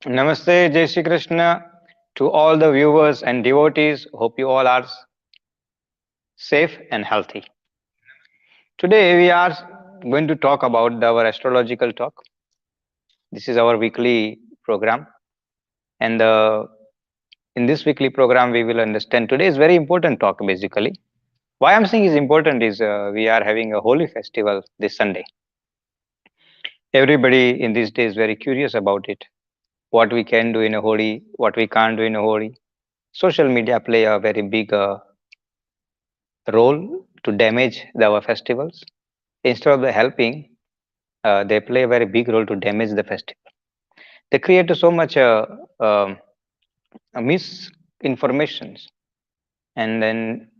Namaste, Jai Shri Krishna to all the viewers and devotees. Hope you all are safe and healthy. Today we are going to talk about our astrological talk. This is our weekly program, and in this weekly program we will understand today is very important talk basically. Why I'm saying is important is we are having a Holi festival this Sunday. Everybody in these days very curious about it. What we can do in a Holi, what we can't do in a Holi. Social media play a very big role to damage our festivals. Instead of the helping, they play a very big role to damage the festival. They create so much misinformations and then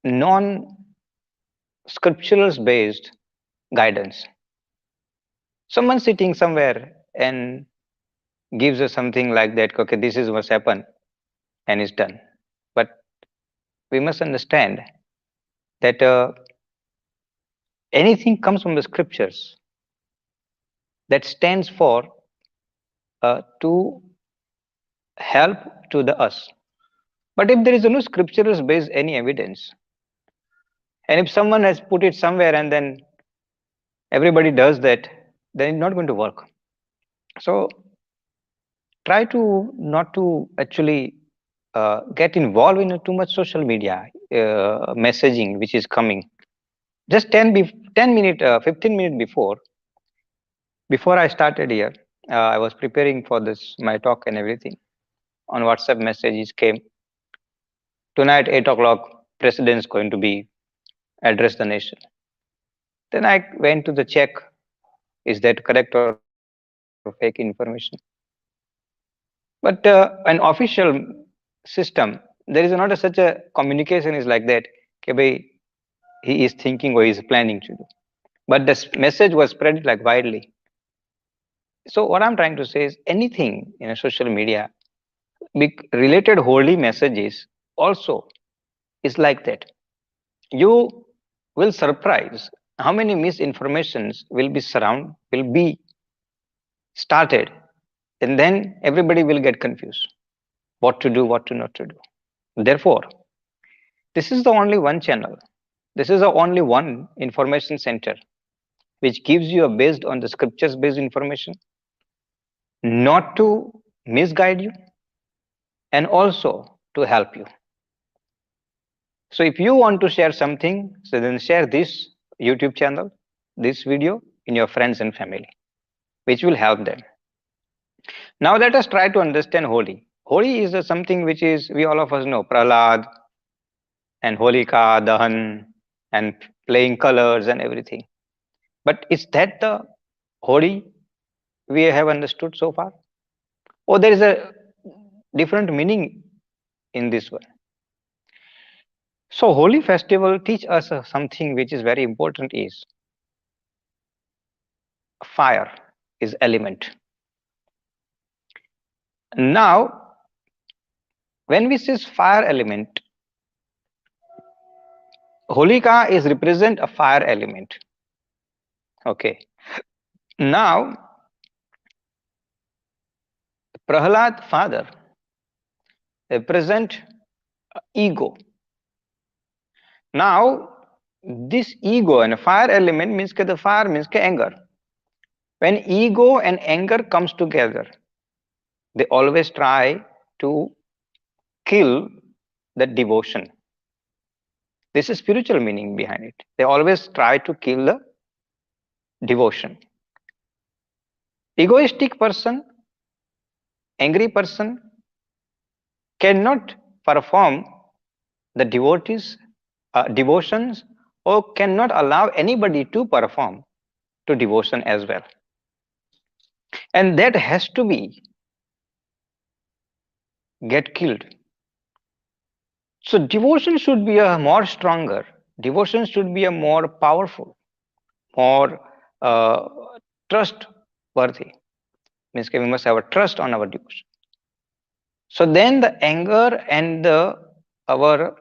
non-scriptural based guidance. Someone sitting somewhere and gives us something like that. Okay, this is what's happened and it's done. But we must understand that anything comes from the scriptures that stands for to help to the us. But if there is no scriptures based any evidence, and if someone has put it somewhere and then everybody does that, then it's not going to work. So try to not to actually get involved in too much social media messaging which is coming. Just 10 minute, 15 minute before I started here, I was preparing for this my talk and everything. On WhatsApp messages came tonight 8 o'clock. President is going to be address the nation. Then I went to the check, is that correct or fake information? But an official system, there is not such a communication is like that. Okay, bhai, he is thinking or he is planning to do. But this message was spread like widely. So what I'm trying to say is anything in a social media, related holy messages also is like that. You will surprise how many misinformations will be started, and then everybody will get confused what to do, what to not to do. Therefore, this is the only one channel, this is the only one information center which gives you a based on the scriptures based information, not to misguide you and also to help you. So if you want to share something, so then share this YouTube channel, this video in your friends and family, which will help them. Now let us try to understand Holi. Holi is something which is we all of us know, Prahlad and Holika, Dahan, and playing colors and everything. But is that the Holi we have understood so far? Or there is a different meaning in this one? So Holi festival teach us something which is very important is fire is element. Now, when we say fire element, Holika is represent a fire element. Okay. Now, Prahlad father represent ego. Now, this ego and fire element means that the fire means anger. When ego and anger comes together, they always try to kill the devotion. This is spiritual meaning behind it. They always try to kill the devotion. Egoistic person, angry person cannot perform the devotions or cannot allow anybody to perform to devotion as well. And that has to be get killed. So devotion should be a more stronger. Devotion should be a more powerful, more uh, trustworthy. Means we must have a trust on our devotion. So then the anger and our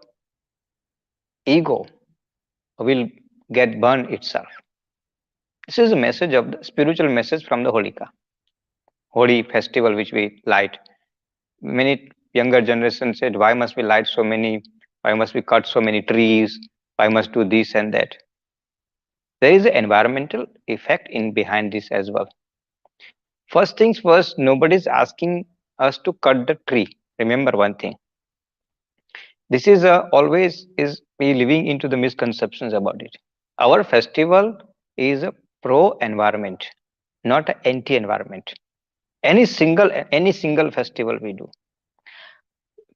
ego will get burned itself. This is a message of the spiritual message from the Holika. Holi festival which we light. Many younger generation said, why must we light so many? Why must we cut so many trees? Why must do this and that? There is an environmental effect in behind this as well. First things first, nobody is asking us to cut the tree. Remember one thing. This is always is we living into the misconceptions about it. Our festival is a pro environment, not an anti environment. Any single festival we do.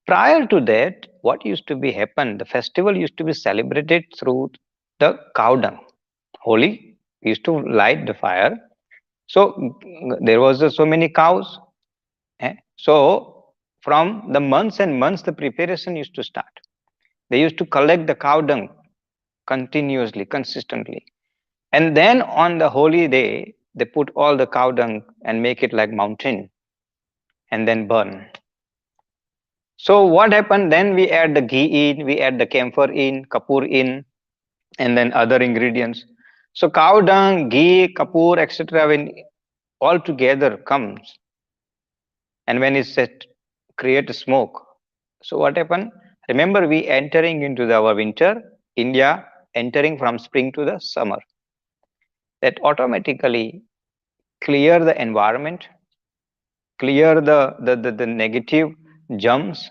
Prior to that, what used to be happen? The festival used to be celebrated through the cow dung. Holi used to light the fire. So there was so many cows. So from the months and months, the preparation used to start. They used to collect the cow dung continuously, consistently. And then on the holy day, they put all the cow dung and make it like mountain and then burn. So what happened then? We add the ghee in, we add the camphor in, kapoor in, and then other ingredients. So cow dung, ghee, kapoor, etc. when all together comes and when it's set, create smoke. So what happened? Remember, we entering into our winter, India entering from spring to the summer. That automatically clear the environment, clear the negative germs,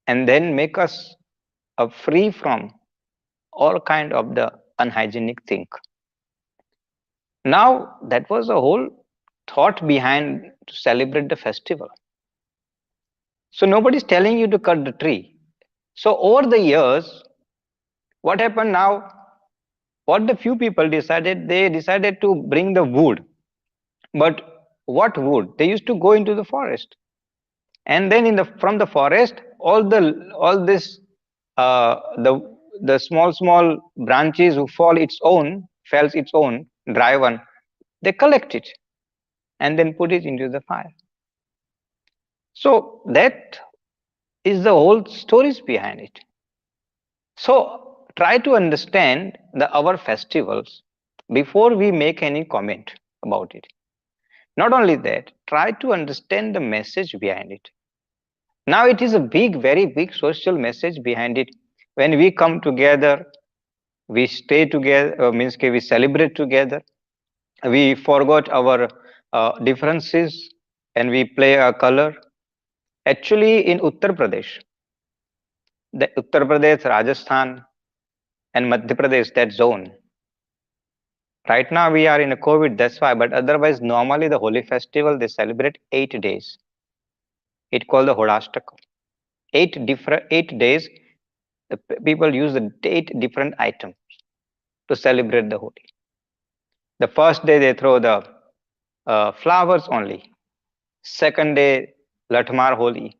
and then make us free from all kind of the unhygienic thing. Now that was the whole thought behind to celebrate the festival. So nobody's telling you to cut the tree. So over the years, what happened now? What the few people decided, they decided to bring the wood. But what wood? They used to go into the forest, and then in the from the forest, all this the small branches who falls its own dry one, they collect it and then put it into the fire. So that is the whole stories behind it. So try to understand our festivals before we make any comment about it. Not only that, try to understand the message behind it. Now it is a big, very big social message behind it. When we come together, we stay together, means we celebrate together. We forgot our differences and we play a color. Actually, in Uttar Pradesh, Rajasthan, and Madhya Pradesh, that zone. Right now we are in a COVID, that's why. But otherwise, normally the Holi festival they celebrate 8 days. It called the Hodastakam. 8 days. The people use the 8 different items to celebrate the Holi. The first day they throw the flowers only. Second day, Latmar Holi.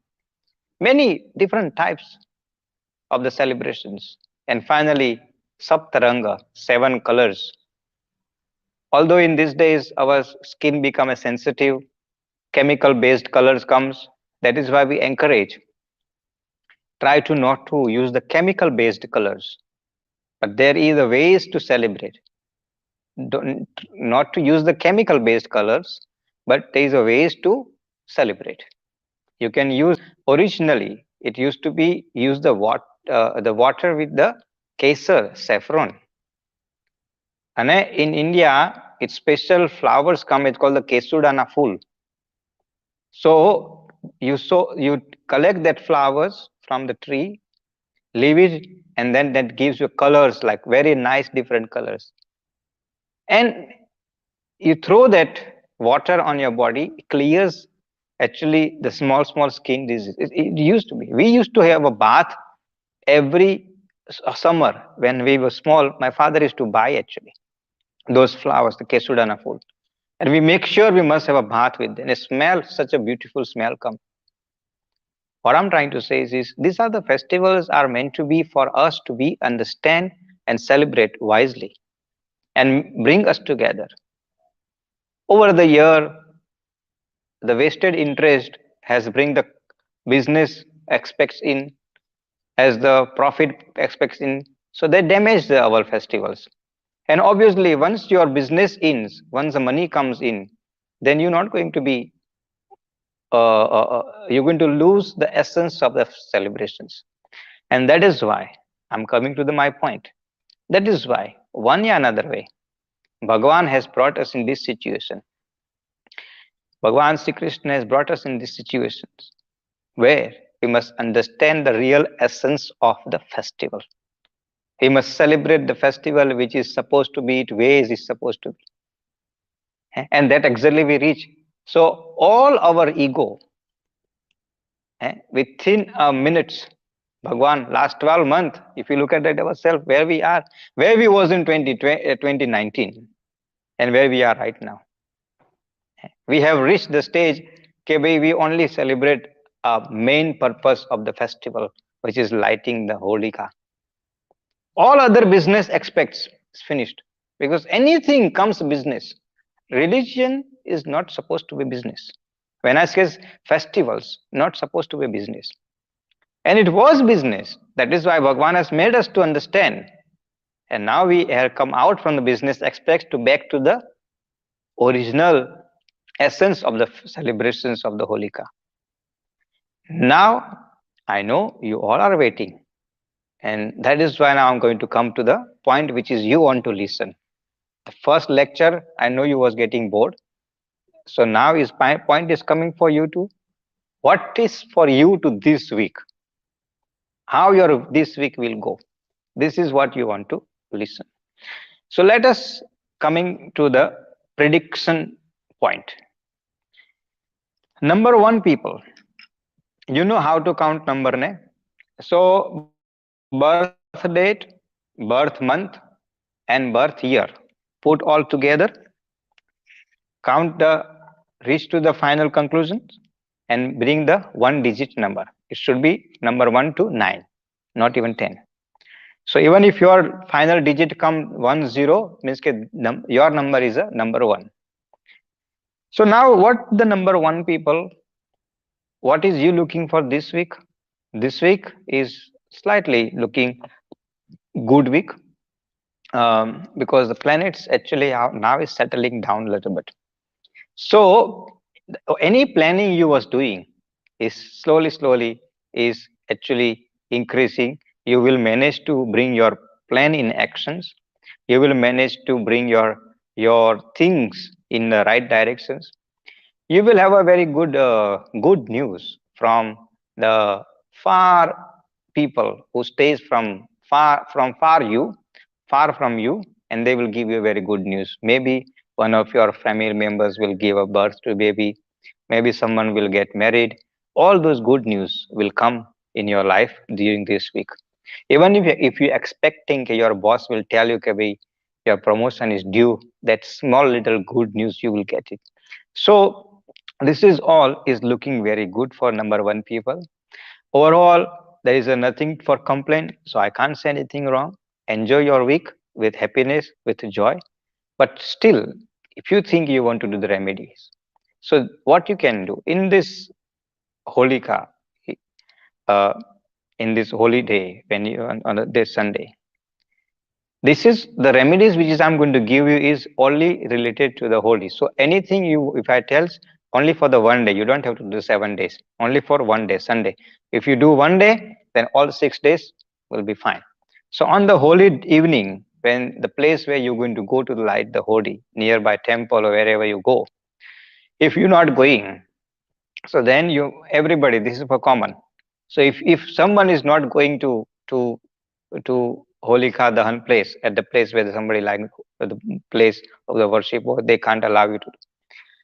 Many different types of the celebrations. And finally, Saptaranga, 7 colors. Although in these days our skin become a sensitive, chemical based colors comes. That is why we encourage. Try to not to use the chemical based colors. But there is a ways to celebrate. Don't, not to use the chemical based colors, but there is a ways to celebrate. You can use originally it used to be use the water with the kesar saffron. And in India, its special flowers come. It's called the kesudana fool. So you collect that flowers from the tree, leave it, and then that gives you colors like very nice different colors. And you throw that water on your body, it clears actually the small skin disease. It used to be. We used to have a bath every summer when we were small. My father used to buy actually those flowers, the kesudana fool. And we make sure we must have a bath with them. A smell, such a beautiful smell come. What I'm trying to say is these are the festivals are meant to be for us to be understand and celebrate wisely and bring us together. Over the year, the vested interest has bring the business aspects in as the profit aspects in. So they damage our festivals. And obviously, once your business ends, once the money comes in, then you're not going to be, you're going to lose the essence of the celebrations. And that is why I'm coming to my point. That is why, one way another way, Bhagavan has brought us in this situation. Bhagavan Sri Krishna has brought us in these situations where we must understand the real essence of the festival. We must celebrate the festival which is supposed to be, it ways is supposed to be. And that exactly we reach. So all our ego, within a minutes, Bhagwan, last 12 months, if you look at it ourselves, where we are, where we was in 2019, and where we are right now. We have reached the stage where we only celebrate a main purpose of the festival, which is lighting the Holika. All other business aspects is finished, because anything comes business. Religion is not supposed to be business. When I say festivals, not supposed to be business. And it was business. That is why Bhagavan has made us to understand. And now we have come out from the business aspects to back to the original essence of the celebrations of the Holika. Now, I know you all are waiting. And that is why now I'm going to come to the point which is you want to listen. The first lecture, I know you was getting bored. So now is my point is coming for you to what is for you to this week. How your this week will go. This is what you want to listen. So let us coming to the prediction point. Number one, people, you know how to count number, ne? So birth date, birth month, and birth year, put all together, count the, reach to the final conclusions, and bring the one digit number. It should be number 1 to 9, not even 10. So even if your final digit come 10, means your number is a number 1. So now what the number 1 people, what is you looking for this week? This week is slightly looking good week, because the planets actually are now is settling down a little bit. So any planning you was doing is slowly is actually increasing. You will manage to bring your plan in actions. You will manage to bring your things in the right directions. You will have a very good news from the far people who stays far from you, and they will give you very good news. Maybe one of your family members will give a birth to a baby. Maybe someone will get married. All those good news will come in your life during this week. Even if you expecting your boss will tell you that your promotion is due, that small little good news you will get it. So this is all is looking very good for number 1 people. Overall, there is nothing for complaint, so I can't say anything wrong. Enjoy your week with happiness, with joy. But still, if you think you want to do the remedies, so what you can do in this Holika, uh, in this holy day, when you on this Sunday, this is the remedies which is I'm going to give you is only related to the holy. So anything you, if I tells only for the one day, you don't have to do 7 days. Only for one day, Sunday. If you do one day, then all 6 days will be fine. So on the holy evening, when the place where you're going to go to light the holy, nearby temple or wherever you go, if you're not going, so then you everybody, this is for common. So if someone is not going to Holika Dahan place, at the place where somebody like the place of the worship, or they can't allow you to.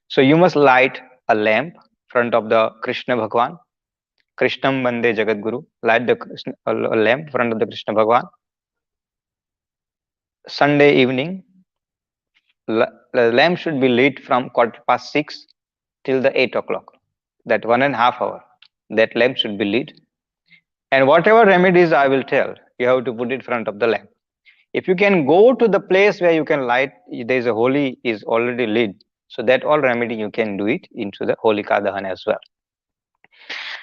So you must light a lamp front of the Krishna Bhagwan. Krishnam Bande Jagat Guru. Light the a lamp front of the Krishna Bhagwan. Sunday evening, the lamp should be lit from 6:15 till the 8 o'clock. That 1.5 hour, that lamp should be lit. And whatever remedies I will tell, you have to put it in front of the lamp. If you can go to the place where you can light, there is a holy is already lit. So that all remedy you can do it into the Holika Dahan as well.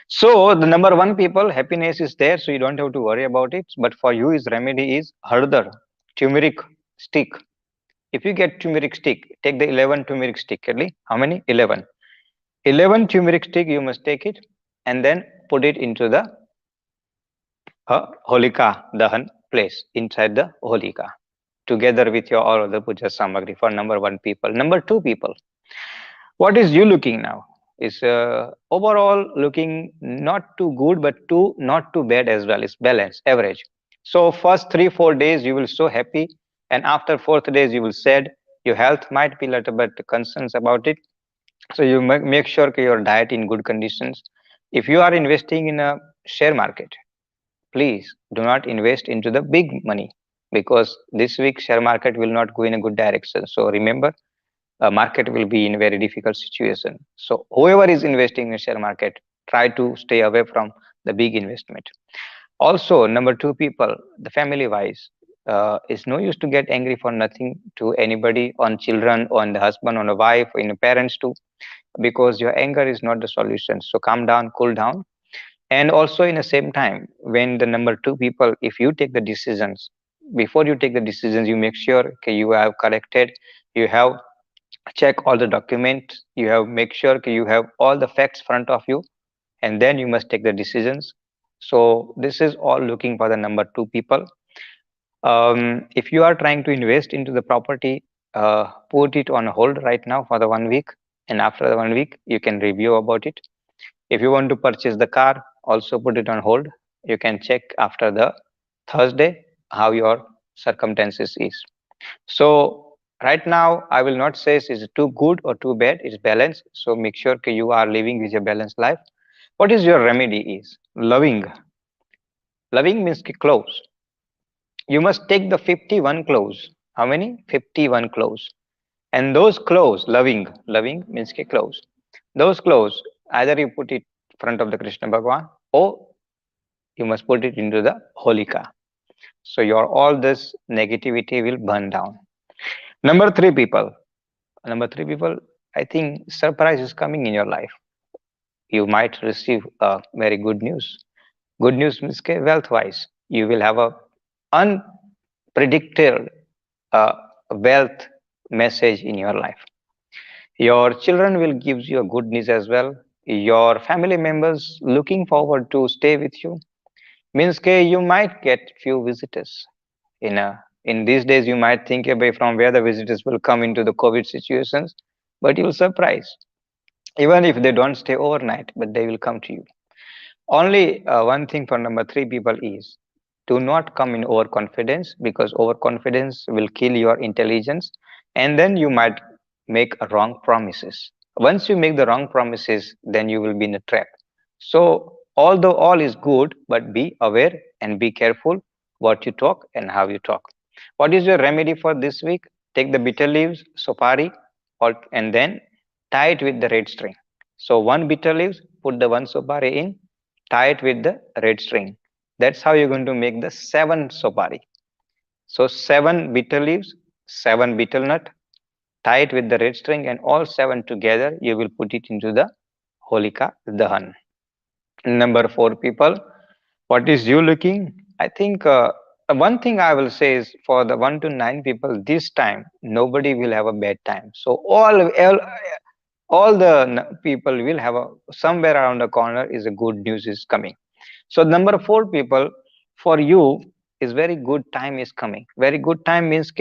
So the number 1 people, happiness is there, so you don't have to worry about it. But for you is remedy is hardar, turmeric stick. If you get turmeric stick, take the 11 turmeric stick. How many? 11. 11 turmeric stick, you must take it and then put it into the Holika Dahan place inside the Holika together with your all other puja samagri for number one people. Number two people, what is you looking now? Is overall looking not too good, but too not too bad as well. It's balanced, average. So first 3 4 days you will so happy, and after fourth days you will sad. Your health might be little bit concerns about it. So you make sure that your diet in good conditions. If you are investing in a share market, please do not invest into the big money because this week share market will not go in a good direction. So remember, market will be in a very difficult situation. So whoever is investing in share market, try to stay away from the big investment. Also, number two, people, the family wise, it's no use to get angry for nothing to anybody on children, on the husband, on the wife, in the parents too, because your anger is not the solution. So calm down, cool down, and also in the same time, when the number two people, if you take the decisions, before you take the decisions, you make sure okay, you have corrected, you have check all the documents, you have make sure okay, you have all the facts front of you, and then you must take the decisions. So this is all looking for the number two people. If you are trying to invest into the property, put it on hold right now for the 1 week, and after the 1 week you can review about it. If you want to purchase the car, also put it on hold. You can check after the Thursday how your circumstances is. So right now, I will not say it's too good or too bad. It's balanced. So make sure that you are living with a balanced life. What is your remedy is? Loving. Loving means close. You must take the 51 close. How many? 51 close. And those close, loving means close. Those close, either you put it front of the Krishna Bhagwan or you must put it into the Holika. So your all this negativity will burn down. Number three people. Number three people, I think surprise is coming in your life. You might receive a very good news. Good news means wealth wise. You will have a unpredicted uh, wealth message in your life. Your children will give you a good news as well. Your family members looking forward to stay with you. Means you might get few visitors. In these days, you might think about from where the visitors will come into the COVID situations, but you will surprise. Even if they don't stay overnight, but they will come to you. Only one thing for number three people is do not come in overconfidence because overconfidence will kill your intelligence and then you might make a wrong promises. Once you make the wrong promises, then you will be in a trap. So although all is good, but be aware and be careful what you talk and how you talk. What is your remedy for this week? Take the bitter leaves, sopari, and then tie it with the red string. So one bitter leaves, put the one sopari in, tie it with the red string. That's how you're going to make the seven sopari. So seven bitter leaves, seven bitter nut, tie it with the red string, and all seven together, you will put it into the Holika Dahan. Number four people, what is you looking? I think one thing I will say is for the 1 to 9 people, this time nobody will have a bad time. So all the people will have a somewhere around the corner is a good news is coming. So number four people, for you is very good time is coming. Very good time means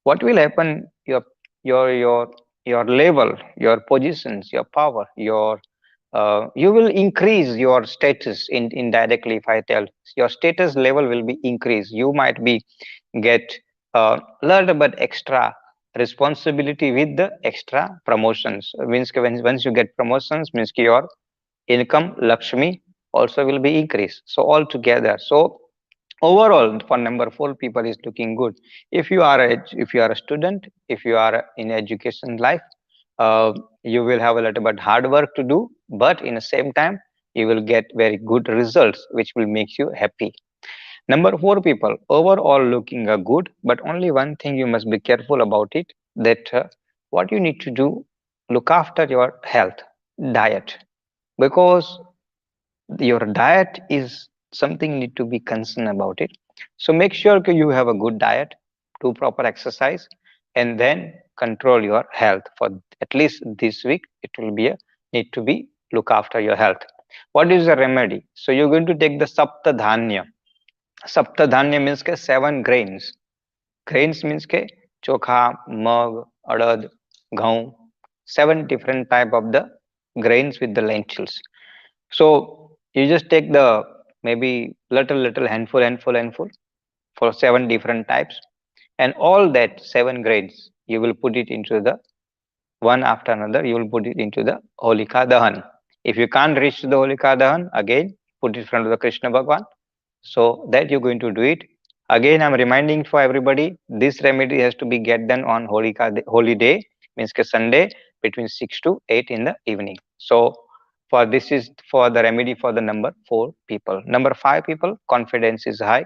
what will happen, your your your level, your positions, your power, your you will increase your status indirectly. If I tell, your status level will be increased. You might be get little bit extra responsibility with the extra promotions. Means once you get promotions means your income Lakshmi also will be increased. So all together. So overall for number four people is looking good. If you are a student, if you are in education life, you will have a little bit hard work to do, but in the same time you will get very good results which will make you happy. Number four people, overall looking good, but only one thing you must be careful about it, that what you need to do, look after your health, diet, because your diet is something you need to be concerned about it. So make sure that you have a good diet, do proper exercise, and then control your health for at least this week. It will be a need to be look after your health. What is the remedy? So you're going to take the sapta dhanya. Sapta dhanya means ke 7 grains. Grains means ke chokha, mug, adad, gaon, 7 different type of the grains with the lentils. So you just take the maybe little handful for 7 different types, and all that 7 grains you will put it into the one after another. You will put it into the Holika Dahan. If you can't reach to the Holika Dahan, again put it in front of the Krishna Bhagwan. So that you're going to do it. Again, I'm reminding for everybody, this remedy has to be get done on holy day, means ke Sunday between 6 to 8 in the evening. So for this is for the remedy for the number 4 people. Number 5 people, confidence is high.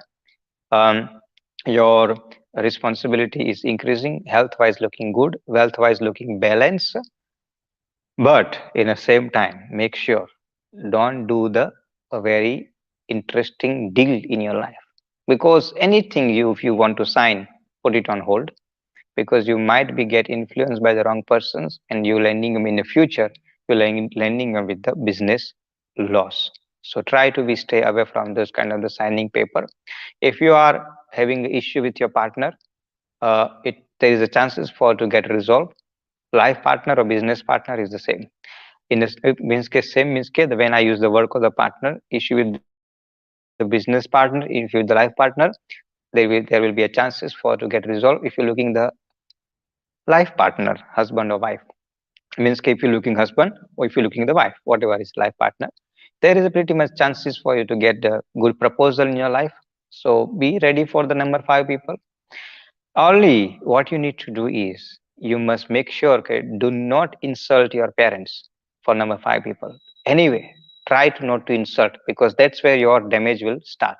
Um, your responsibility is increasing, health wise looking good, wealth wise looking balanced, but in the same time, make sure don't do the a very interesting deal in your life, because anything you if you want to sign, put it on hold, because you might be get influenced by the wrong persons and you lending them in the future, you lending them with the business loss. So try to be stay away from those kind of the signing paper. If you are having issue with your partner, it there is a chances for to get resolved. Life partner or business partner is the same. In this it means case same means case, when I use the word of the partner issue with the business partner, if with the life partner, there will be a chances for to get resolved if you're looking the life partner, husband or wife. Means if you're looking husband or if you're looking the wife, whatever is life partner, there is a pretty much chances for you to get a good proposal in your life. So be ready for the number 5 people. Only what you need to do is you must make sure, okay, do not insult your parents for number 5 people. Anyway, try to not to insult, because that's where your damage will start.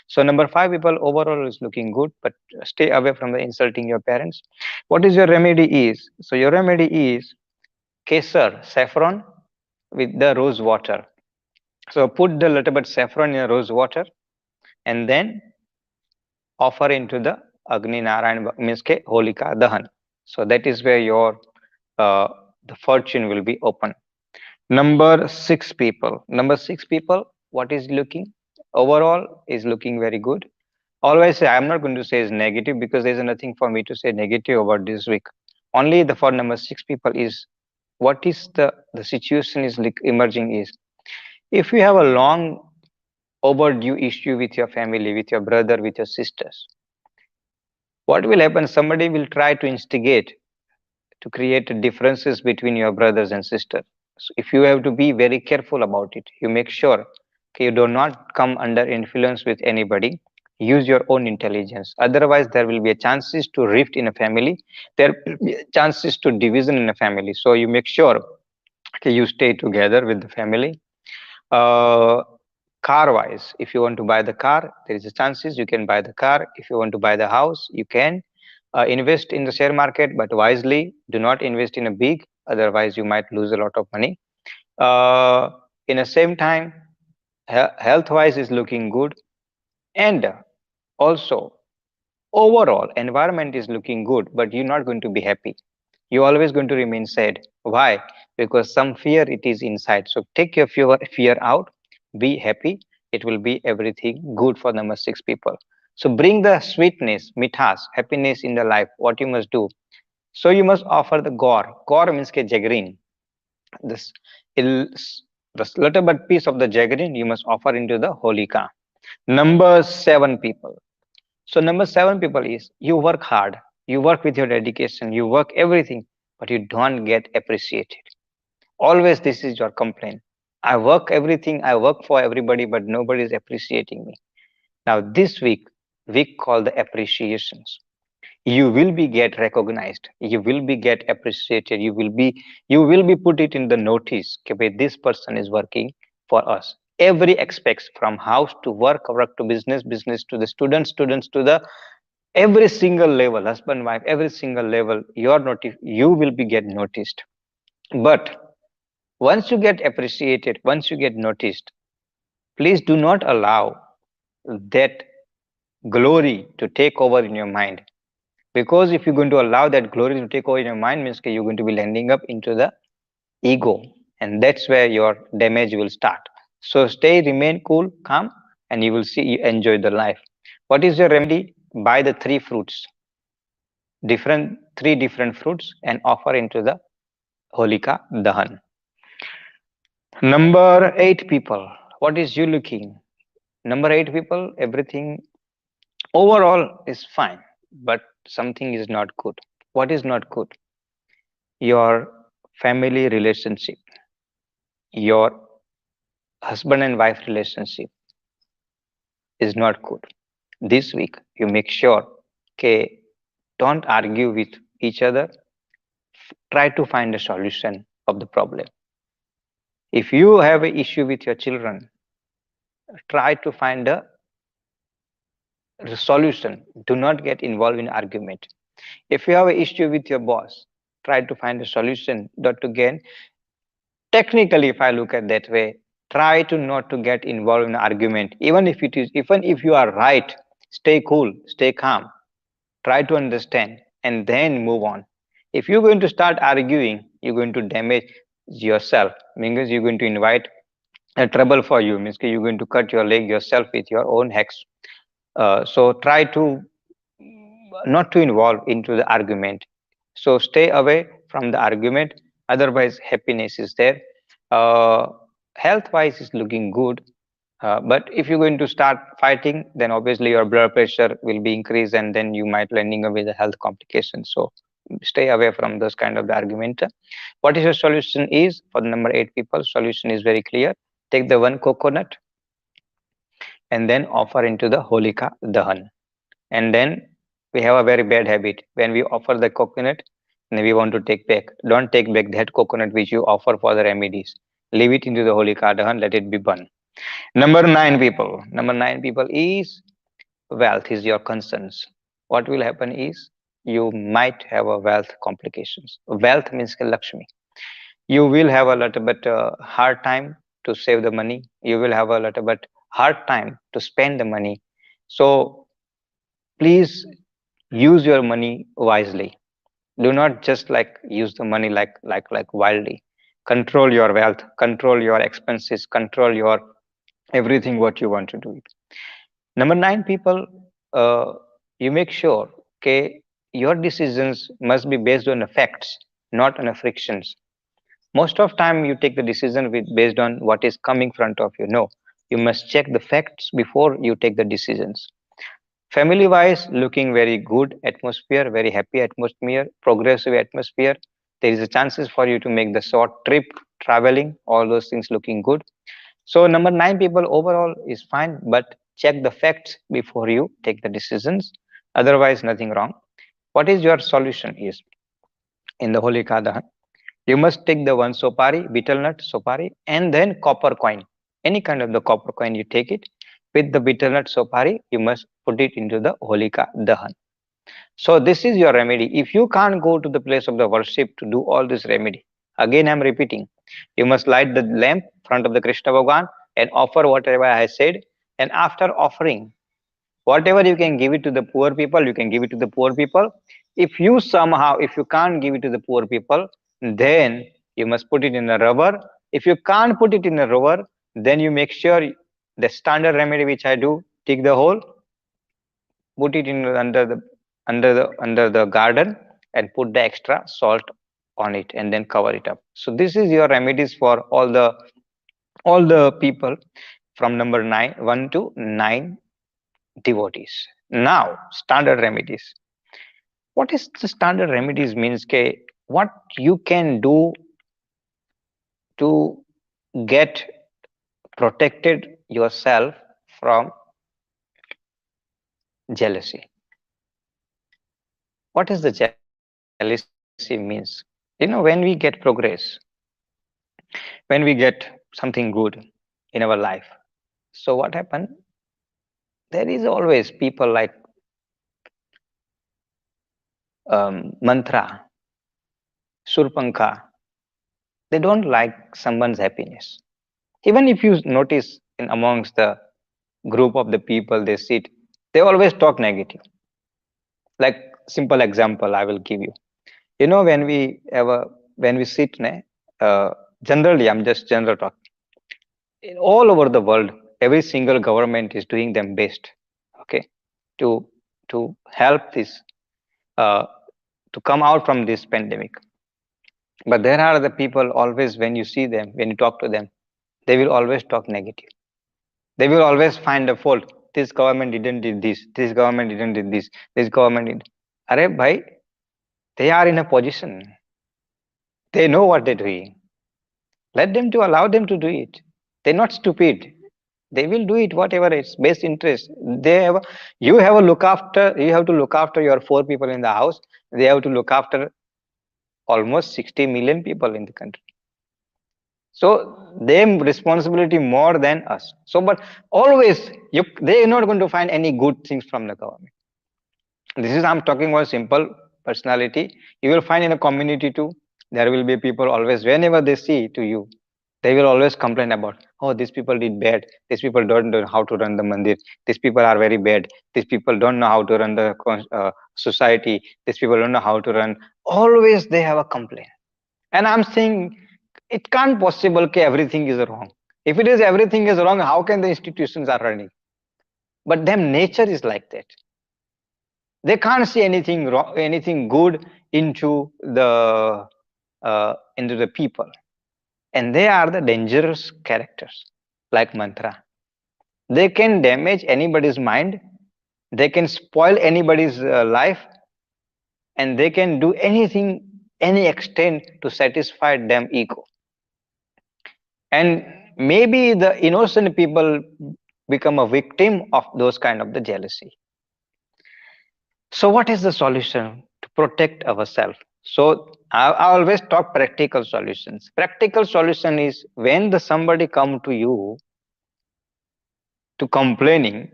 So number 5 people overall is looking good, but stay away from the insulting your parents. What is your remedy is? So your remedy is kesar, saffron with the rose water. So put the little bit saffron in rose water and then offer into the Agni Narayan means ke Holika Dahan. So that is where your uh, the fortune will be open. Number 6 people. Number 6 people, what is looking? Overall is looking very good. Always say I'm not going to say is negative, because there's nothing for me to say negative about this week. Only the for number 6 people is what is the situation is like emerging is, if you have a long overdue issue with your family, with your brother, with your sisters, what will happen? Somebody will try to instigate to create differences between your brothers and sisters. So if you have to be very careful about it, you make sure, okay, you do not come under influence with anybody. Use your own intelligence. Otherwise, there will be a chances to rift in a family. There will be chances to division in a family. So you make sure, okay, you stay together with the family. Uh, Car wise, if you want to buy the car, there is a chances you can buy the car. If you want to buy the house, you can invest in the share market, but wisely. Do not invest in a big, otherwise you might lose a lot of money. uh, in the same time, health wise is looking good, and also overall environment is looking good, but you're not going to be happy. You're always going to remain sad. Why? Because some fear it is inside. So take your fear out, be happy. It will be everything good for number 6 people. So bring the sweetness, mithas, happiness in the life. What you must do? So you must offer the gore. Gore means ke jaggery. This is the little bit piece of the jaggery you must offer into the holika. Number 7 people. So number 7 people is you work hard, you work with your dedication, you work everything, but you don't get appreciated. Always this is your complaint. I work everything, I work for everybody, but nobody is appreciating me. Now this week called the appreciations. You will be get recognized, you will be get appreciated, you will be put it in the notice. Okay, this person is working for us. Every aspects, from house to work to business, business to the students to the every single level, husband wife, every single level, you will be get noticed. But once you get appreciated, once you get noticed, please do not allow that glory to take over in your mind. Because if you're going to allow that glory to take over your mind, means you're going to be landing up into the ego, and that's where your damage will start. So stay, remain cool, calm, and you will see you enjoy the life. What is your remedy? Buy the three fruits, different three different fruits, and offer into the Holika Dahan. Number eight people. What is you looking? Number eight people, everything overall is fine, but something is not good. What is not good? Your family relationship, your husband and wife relationship is not good. This week, you make sure, okay, don't argue with each other. Try to find a solution of the problem. If you have an issue with your children, try to find a solution. Do not get involved in argument. If you have an issue with your boss, try to find a solution. Not to gain. Technically, if I look at that way, try to not to get involved in argument. Even if you are right, stay cool, stay calm. Try to understand and then move on. If you're going to start arguing, you're going to damage yourself. Means you're going to invite a trouble for you. Means you're going to cut your leg yourself with your own hex. So try to not to involve into the argument. So stay away from the argument. Otherwise, happiness is there. Uh, Health wise is looking good. But if you're going to start fighting, then obviously your blood pressure will be increased, and then you might landing up with a health complications. So stay away from those kind of the argument. What is your solution is for the number eight people? Solution is very clear. Take the one coconut and then offer into the Holika Dahan. And then we have a very bad habit. When we offer the coconut, then we want to take back. Don't take back that coconut which you offer for the remedies. Leave it into the Holika Dahan, let it be burned. Number nine people. Number nine people is wealth is your concerns. What will happen is you might have a wealth complications. Wealth means Lakshmi. You will have a little bit hard time to save the money. You will have a little bit hard time to spend the money. So please use your money wisely. Do not just like use the money like wildly. Control your wealth, control your expenses, control your everything what you want to do it. Number nine people, uh, you make sure, okay, your decisions must be based on the facts, not on the frictions. Most of time you take the decision with based on what is coming front of you. No, you must check the facts before you take the decisions. Family wise, looking very good atmosphere, very happy atmosphere, progressive atmosphere. There is a chances for you to make the short trip, traveling, all those things looking good. So number nine people overall is fine, but check the facts before you take the decisions. Otherwise, nothing wrong. What is your solution is in the Holy Kadahan? You must take the one sopari, betel nut, sopari, and then copper coin. Any kind of the copper coin, you take it with the betel nut sopari. You must put it into the Holika Dahan. So this is your remedy. If you can't go to the place of the worship to do all this remedy, again I'm repeating, you must light the lamp front of the Krishna Bhagavan and offer whatever I said. And after offering, whatever you can give it to the poor people, you can give it to the poor people. If you somehow, if you can't give it to the poor people, then you must put it in a rubber. If you can't put it in a rubber, then you make sure the standard remedy which I do, dig the hole, put it in under the garden and put the extra salt on it and then cover it up. So this is your remedies for all the people from number 9 1 to 9 devotees. Now standard remedies. What is the standard remedies means ke what you can do to get protected yourself from jealousy. What is the jealousy means? When we get progress, when we get something good in our life, so what happened? There is always people like Mantra, Surpanka. They don't like someone's happiness. Even if you notice in amongst the group of the people they sit, they always talk negative. Like simple example I will give you. You know, when we sit, generally, I'm just general talk. In all over the world, every single government is doing them best, okay, to help this, uh, to come out from this pandemic. But there are the people always, when you see them, when you talk to them, they will always talk negative. They will always find a fault. This government didn't did this. This government didn't did this. This government did. Arey bhai, they are in a position. They know what they're doing. Let them to allow them to do it. They're not stupid. They will do it whatever is best interest. They have you have a look after. You have to look after your four people in the house. They have to look after almost 60 million people in the country. So them responsibility more than us. So, but always they are not going to find any good things from the government. This is I'm talking about simple personality. You will find in a community too. There will be people always whenever they see to you, they will always complain about, oh, these people did bad. These people don't know how to run the mandir. These people are very bad. These people don't know how to run the society. These people don't know how to run. Always they have a complaint. And I'm saying it can't possible that everything is wrong. If it is everything is wrong, how can the institutions are running? But them nature is like that. They can't see anything wrong, anything good into the people, and they are the dangerous characters, like mantra. They can damage anybody's mind. They can spoil anybody's life, and they can do anything, any extent to satisfy them ego. And maybe the innocent people become a victim of those kind of the jealousy. So what is the solution to protect ourselves? So I always talk practical solutions. Practical solution is when the somebody come to you to complaining,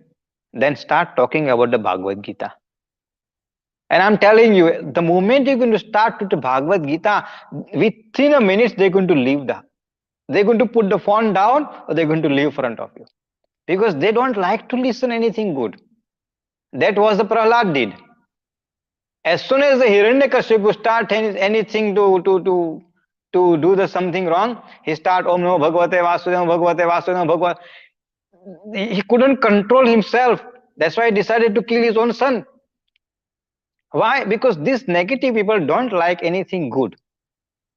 then start talking about the Bhagavad Gita. And I'm telling you, the moment you're going to start with the Bhagavad Gita, within a minute they're going to leave they're going to put the phone down, or they're going to leave front of you. Because they don't like to listen anything good. That was the Prahlad did. As soon as the Hiranyakashipu start anything to do the something wrong, he start Om Namo Bhagavate Vasudevaya Bhagavate Vasudevaya Bhagavad. He couldn't control himself. That's why he decided to kill his own son. Why? Because these negative people don't like anything good.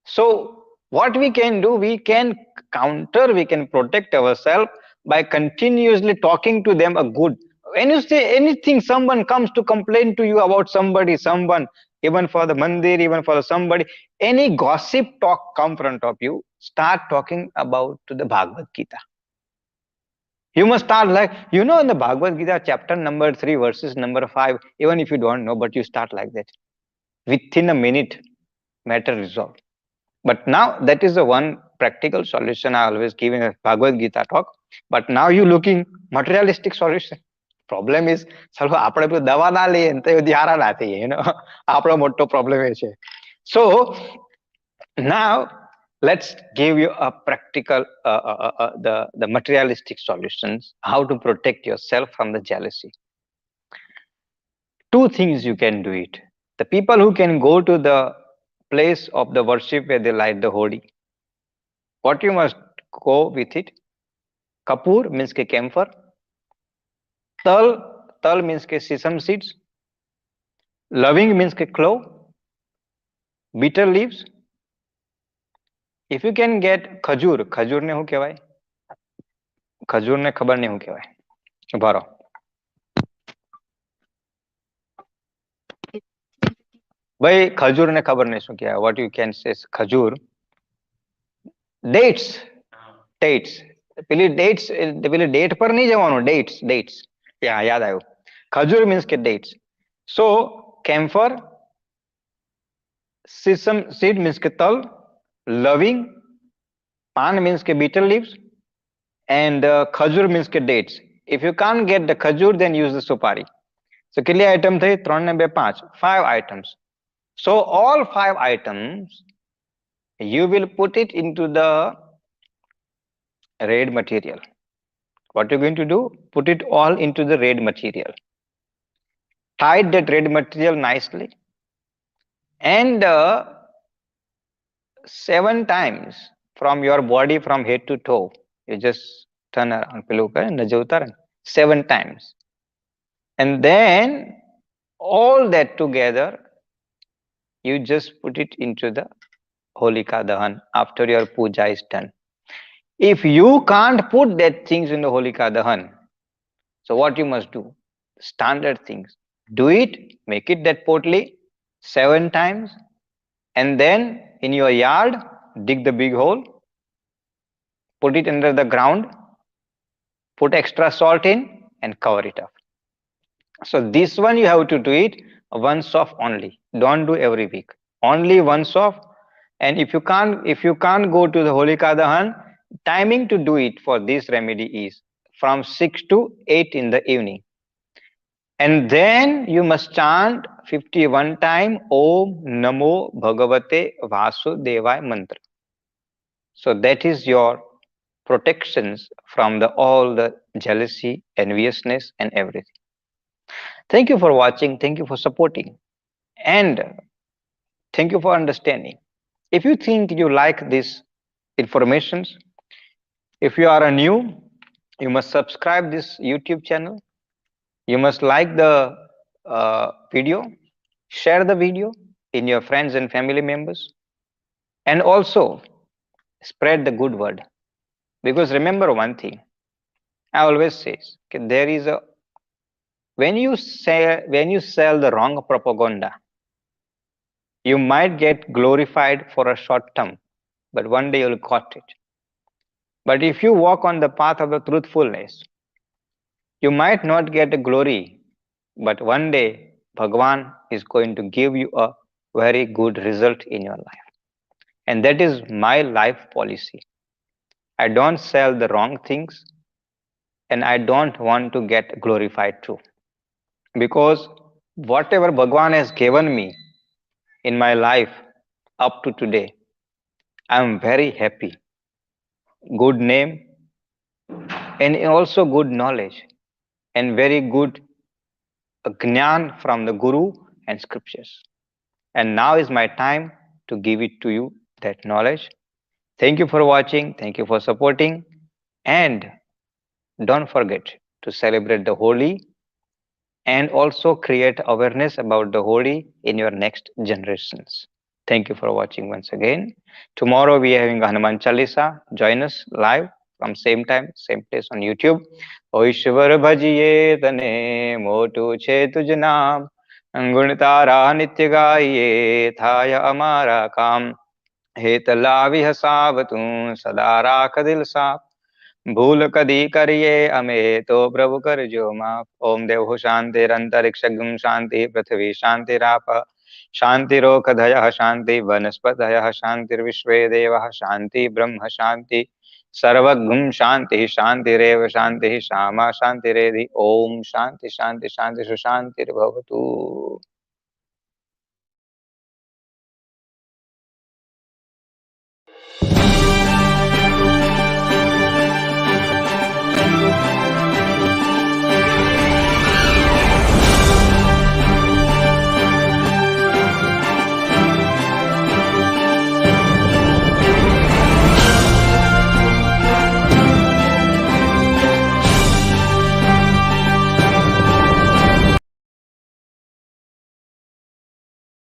So what we can do, we can counter, we can protect ourselves by continuously talking to them a good. When you say anything, someone comes to complain to you about somebody, someone, even for the mandir, even for somebody, any gossip talk come front of you, start talking about to the Bhagavad Gita. You must start like, in the Bhagavad Gita, chapter number 3, verses number 5, even if you don't know, but you start like that. Within a minute, matter resolved. But now that is the one practical solution I always give in a Bhagavad Gita talk. But now you looking materialistic solution. Problem is, ચલો આપણે પેલું દવા ના લઈએ ને તો ધારા ના થઈએ, આપણો મોટો problem એ છે. So now let's give you a practical the materialistic solutions, how to protect yourself from the jealousy. Two things you can do it. The people who can go to the place of the worship where they light the Holi, what you must go with it? Kapoor means ke camphor. Tal means ke sesame seeds. Loving means ke clove. Bitter leaves. If you can get khajur, khajur ne હું કહેવાય? ખજૂર ને ખબર નહીં શું કહેવાય. ઉભા રહો. ભાઈ ખજૂર ને ખબર નહીં શું કહેવાય. What you can say is ખજૂર. Dates. પેલી ડેટ પર નહીં જવાનું. Dates. યાદ આવ્યું. ખજૂર means કે dates. So camphor, sesame seed means ke tal, loving, pan means ke bitter leaves, and khajur means ke dates. If you can't get the khajur, then use the supari. So કેટલી item થઈ? 3 ને 2 5, 5 items. So all 5 items you will put it into the red material. What you're going to do? Put it all into the red material. Hide that red material nicely, and 7 times from your body, from head to toe, you just turn around, પેલું કરે ને, નજર ઉતારે ને, 7 times, and then all that together, you just put it into the Holika Dahan after your puja is done. If you can't put that things in the Holika Dahan, so what you must do? Standard things. Do it, make it that potli 7 times, and then in your yard, dig the big hole, put it under the ground, put extra salt in, and cover it up. So this one you have to do it once off only. Don't do every week. Only once off. And if you can't go to the Holika Dahan, timing to do it for this remedy is from 6 to 8 in the evening. And then you must chant 51 time Om Namo Bhagavate Vasudevaya mantra. So that is your protections from all the jealousy, enviousness, and everything. Thank you for watching. Thank you for supporting. And thank you for understanding. If you think you like these informations, if you are a new, you must subscribe this YouTube channel. You must like the video, share the video in your friends and family members, and also spread the good word. Because remember one thing, I always say, okay, there is a when you sell the wrong propaganda, you might get glorified for a short term, but one day you'll got it. But if you walk on the path of the truthfulness, you might not get the glory, but one day Bhagwan is going to give you a very good result in your life. And that is my life policy. I don't sell the wrong things, and I don't want to get glorified too. Because whatever Bhagwan has given me in my life up to today, I am very happy. Good name, and also good knowledge, and very good Gnan from the Guru and scriptures. And now is my time to give it to you, that knowledge. Thank you for watching. Thank you for supporting. And don't forget to celebrate the Holi and also create awareness about the Holi in your next generations. Thank you for watching once again. Tomorrow we are having Hanuman Chalisa. Join us live from same time, same place on YouTube. O Ishwar bhajiye tane motu che tuj naam गुण तारा नित्य गाइए थाय अमारा काम हेत लाvi हसावतु सदा राख दिल साफ भूल कदी करिए अमे तो प्रभु कर जो माफ ओम देव शांतिरंतरिक्षगुम शांति पृथ्वी शांतिराप शांतिरोकधय शांति वनस्पतय शांतिर्विश्वे देव शांति ब्रह्म शांति सर्वगुम शांति शांतिरेव शांति श्यामा शांतिरेधि ओम शांति शांति शांति सुशांतिर्भवतु।